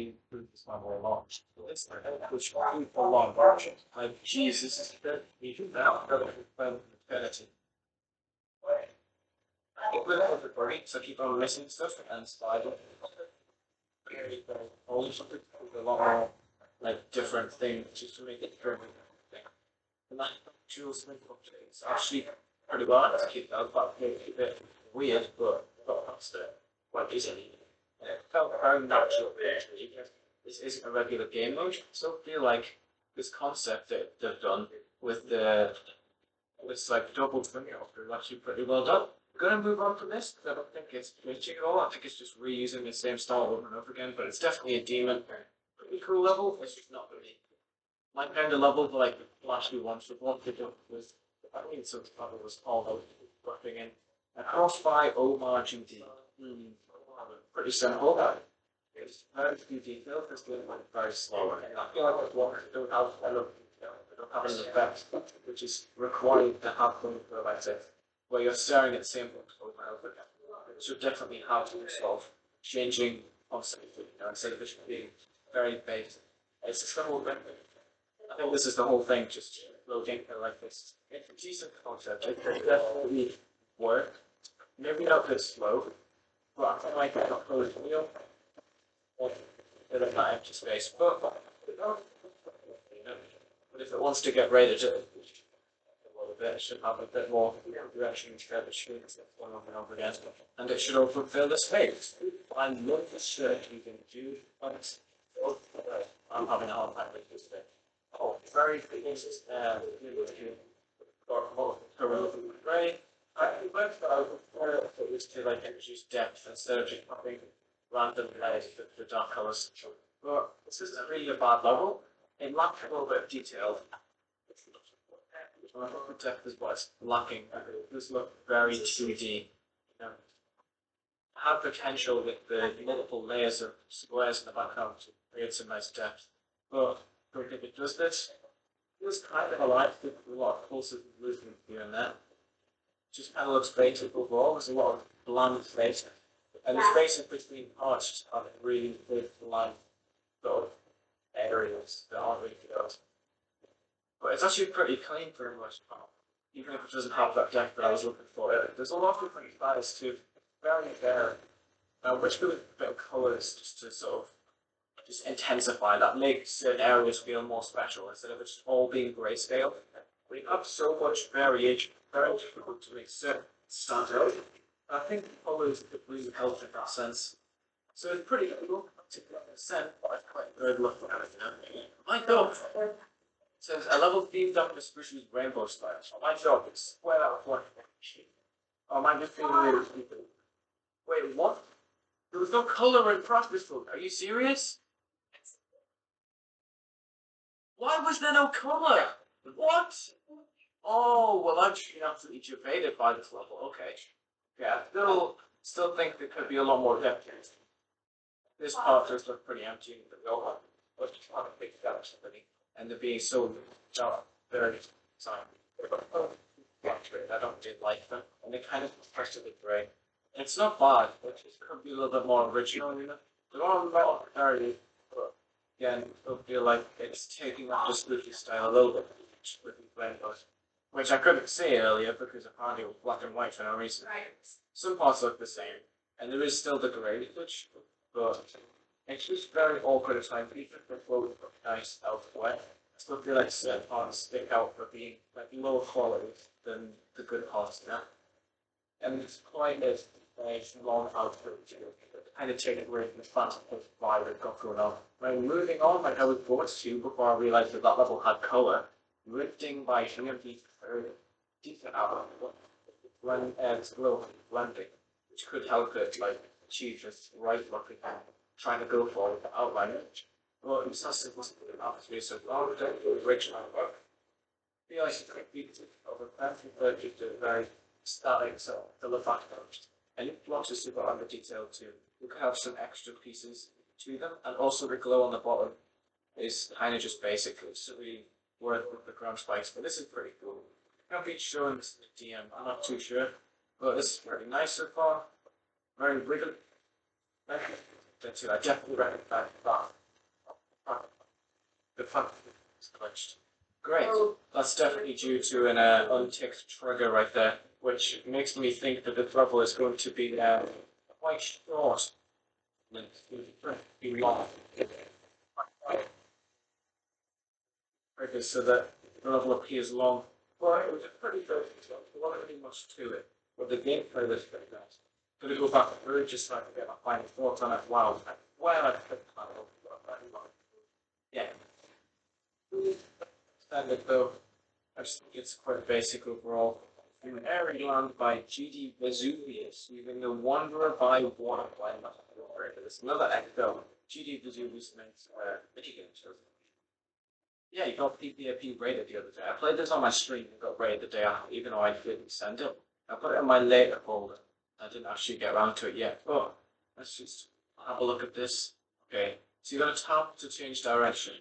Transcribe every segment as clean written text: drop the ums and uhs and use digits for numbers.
improve this level a lot. It's which a lot of options. Like Jesus is good. You do that. Infinity. With everybody, so keep on missing stuff and sliding. Only something with a lot more like different things just to make it different. And that dual smith it's actually pretty well to keep that back a bit weird, but that's the quite easily. And it felt very natural actually. This isn't a regular game mode, so I feel like this concept that they've done with the this like double swing after is actually pretty well done. I'm gonna move on from this because I don't think it's glitching at all. I think it's just reusing the same style over and over again, but it's definitely a demon. Pretty cool level. It's just not really my kind of level, but like the flashy ones with what they did was I think it's something that was called working in a cross-by homage duty. Pretty simple. It's very few details, it's going very slow. And I feel like it's one that don't have a lot of detail, they don't have an effect, which is required to have them for like this, where you're staring at the same thing over and over again. So definitely have to solve changing constantly, instead of just being very basic. It's a simple thing. I think this is the whole thing, just floating like this. It's a decent concept. It could definitely work. Maybe not this slow, but I feel like it's not close to you. Or bit of that empty space. But if it wants to get rated a little bit, it should have a bit more direction instead of shooting one over and over again. And it should also fill the space. I love the shirt you can do, but I'm having a hard time with this thing. Oh, very famous grey. I went for it was to like introduce depth instead of just having random layers for dark colours. But this isn't really a bad level. It lacks a little bit of detail. I thought the depth is what's lacking. It does look very 2D. You know, have potential with the multiple layers of squares in the background to create some nice depth. But if it does this, it was kind of alive with a lot of pulses and movement here and there. Just kind of looks basic overall. There's a lot of bland space. And the spaces between parts just have really big bland sort of areas that aren't really filled. But it's actually pretty clean for the most part. Even if it doesn't have that depth that I was looking for. There's a lot of different styles too. Very varied. Which with a bit of colours just to sort of just intensify that, make certain areas feel more special instead of it just all being grayscale. We have so much variation, very difficult to make certain stand out. I think the colours could really help in that sense. So it's pretty cool to get a sense, but I'm quite good looking at it now. My dog says a level themed after Spruce's rainbow style. My dog is square out of one. Oh, am I just being really stupid? Wait, what? There was no colour in practice book. Are you serious? Why was there no colour? What? Oh, well, I'm being absolutely jaded by this level. Okay. Yeah, still think there could be a lot more depth. This part does look pretty empty, but just want to pick that up somebody. And they're being so very sorry. I don't really like them. And they kind of press to the grey. It's not bad, but it could be a little bit more original, you know? There are a lot of variety, but again, I feel like it's taking up just Spooky style a little bit with the rainbows. Which I couldn't see earlier because apparently it was black and white for no reason. Some parts look the same, and there is still the grey touch, but it's just very awkward at times, even if it looks nice elsewhere. I still feel like certain parts stick out for being like lower quality than the good parts now. And it's quite a long output to kind of take it away from the fast vibe that got going on. When moving on, like I was bored to before I realised that that level had colour, lifting by Jovi decent out when it's low blending, which could help it like achieve this right look again, trying to go for with the outline. Well, it's not simple enough to be so long, don't do original work. I feel like it could be over plenty, but just a very static, so the look back first. And if you want to super under detail too, you can have some extra pieces to them, and also the glow on the bottom is kind of just basic. It's really worth with the ground spikes, but this is pretty cool. I'll be showing this in the DM, I'm not too sure, but this is pretty nice so far. Very wiggly. That's it. I definitely recognize that. The front is glitched. Great. That's definitely due to an unticked trigger right there, which makes me think that this level is going to be quite short. It's going to be long. Triggers so that the level appears long. Well, it was a pretty good one. There wasn't really much to it. But the gameplay was pretty nice. I'm going to go back through just so I can get my final thoughts on it. Wow. Well, I think yeah. Standard though. I just think it's quite basic overall. In Maryland by G.D. Vesuvius, using the Wanderer by One. There's another echo. G.D. Vesuvius makes video games. Yeah, he got PPAP rated the other day. I played this on my stream and got rated the day after, even though I didn't send it. I put it in my later folder. I didn't actually get around to it yet. But let's just have a look at this. Okay, so you're going to tap to change direction.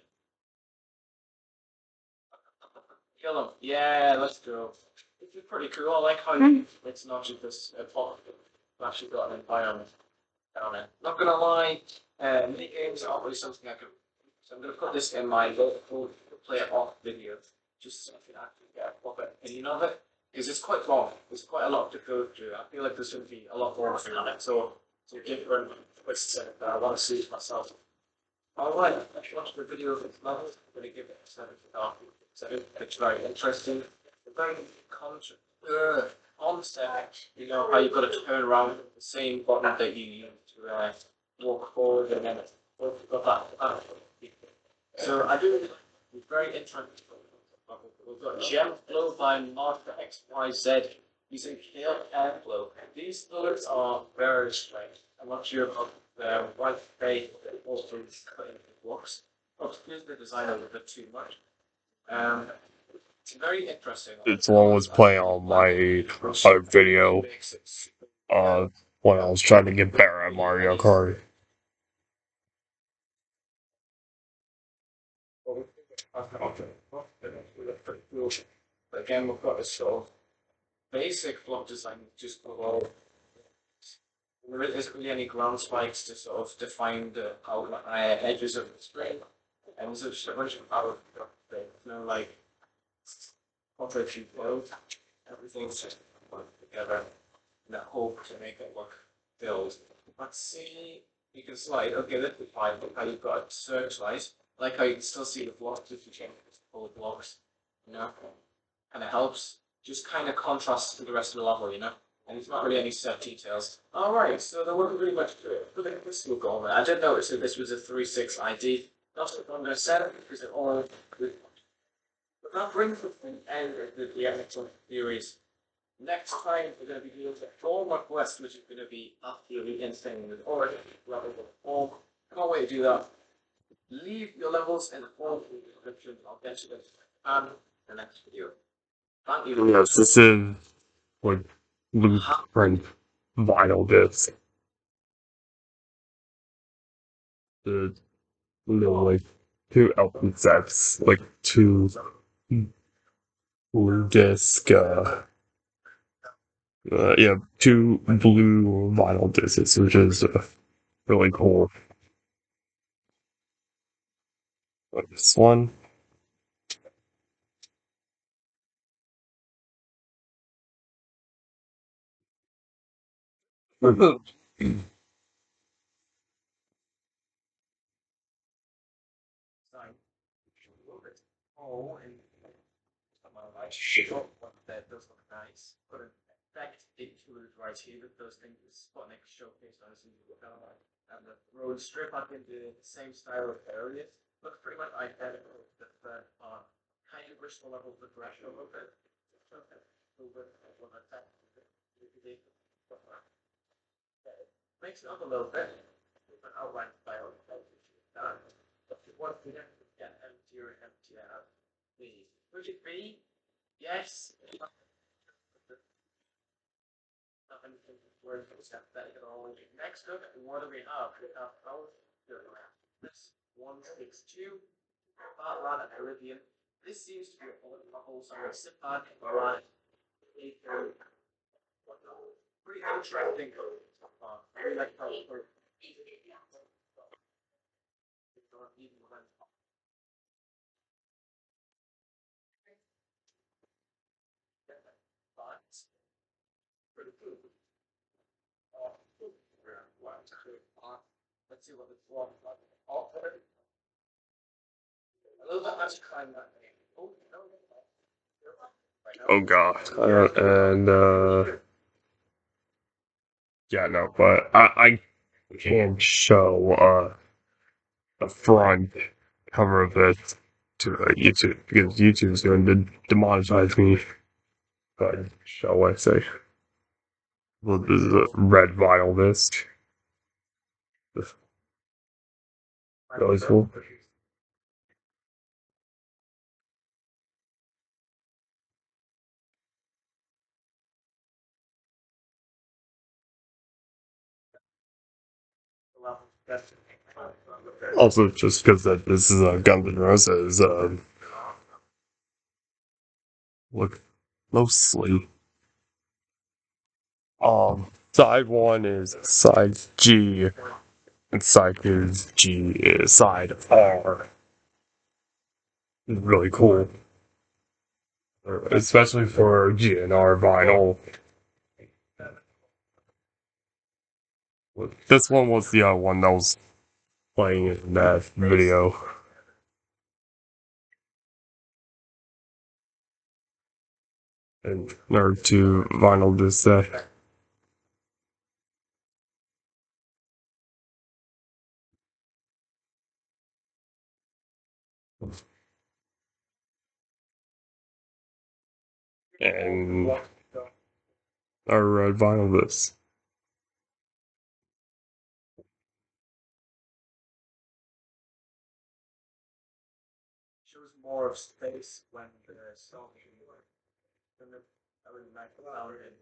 Kill him. Yeah, let's go. This is pretty cool. I like how it's not just this plot. I've actually got an environment down it. Not gonna lie, mini games are always something I can. So I'm gonna put this in my local play it off video, just so I can actually get a proper opinion of it. Because it's quite long. There's quite a lot to go through. I feel like there's going to be a lot more on it. So different twists in it that I want to see myself. Alright, let's watch the video of its level. I'm going to give it a 7. It's very interesting. Very concept, you know, how you've got to turn around the same button that you use to walk forward and then you've got that. So I do it's very interesting. We've got Gem Flow by Martha XYZ using Kale Airflow. These colors are very strange. I'm not sure about the white face that also is cut into blocks. Excuse the design a little bit too much. It's very interesting. It's one was playing on my video when I was trying to get better at Mario Kart. Again, we've got this sort of basic block design just below. There isn't really any ground spikes to sort of define the edges of the screen. And there's just a bunch of power things, you know, like portrait you build, everything's just put together in that hope to make it look filled. Let's see, you can slide. Okay, this is fine. Look how you've got a searchlight. Like how you can still see the blocks if you change full blocks, you know, and it helps. Just kind of contrasts to the rest of the level, you know. And it's not really any set details. Alright, so there wasn't really much to it. But the crystal goal there. I did notice that this was a 3.6 ID. Not what I'm going to set it because it all. But that brings us to the end of the actual series. Next time we're going to be doing the form quest, which is going to be absolutely insane with already levels of form. Can't wait to do that. Leave your levels in the form in the description. I'll get you this and the next video. Thank you. Yes, this is like blueprint vinyl disc. The like 2 album sets, like 2 blue disc, yeah, 2 blue vinyl discs, which is really cool. Like this one. Oh, and I sure what that does look nice. Put an effect into it right here with those things Sputnik showcased on his and the road strip up into the same style of areas. Looks pretty much identical to the third part. Kind of wish the level progression a little bit. Makes it up a little bit. Different outline style. But once we get emptier and emptier out. Would it be? Yes. Nothing word that at all. Next up, what do we have? We have this 162 Batman and Caribbean. This seems to be a whole summer. Sit back, alright. Pretty interesting. Very like even when but pretty cool. Let's see what it's wrong. Oh, a little bit much climb that thing. Oh, no. Oh god. Yeah, no, but I can show the front cover of it to YouTube because YouTube's going to demonetize me. But shall I say? Well, this is a red vinyl disc. This really cool. Also, just because that this is Guns N' Roses, look mostly. Side one is side G, and side is G is side R. Really cool, especially for GNR vinyl. This one was the one that was playing in that video. And Nerd 2 vinyl disc set. And our red vinyl disc. Shows more of space when the song is when the I would like louder and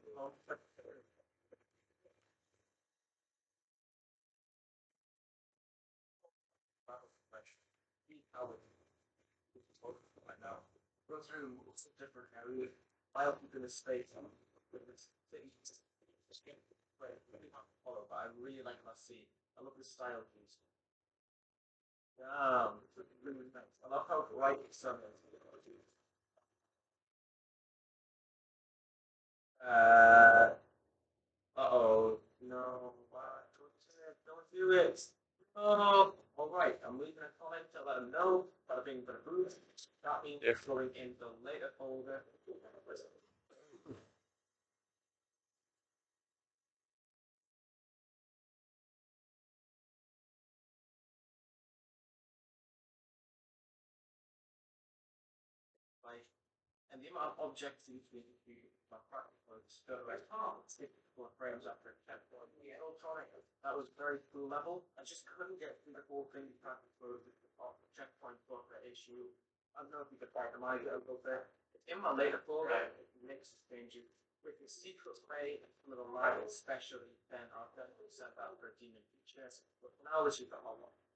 right now. Go through different areas. I'll keep in the space with this thing. I really like my scene. I love the style of these. It's really nice. I love how bright the sun is. Uh, uh-oh. No, don't do it. Oh, all right. I'm leaving a comment to let them know. Bada bing, bada boom. That means it's going in the later folder. Like, and the amount of objects you can do my practical discovery. Oh, it's difficult frames after the electronic. That was very cool level. I just couldn't get through the whole thing practical with the checkpoint buffer issue. I don't know if you could itemize it a little bit. In my later folder, it makes changes with the secret way little line especially then I'll definitely set that for a demon feature. But now this is the whole one.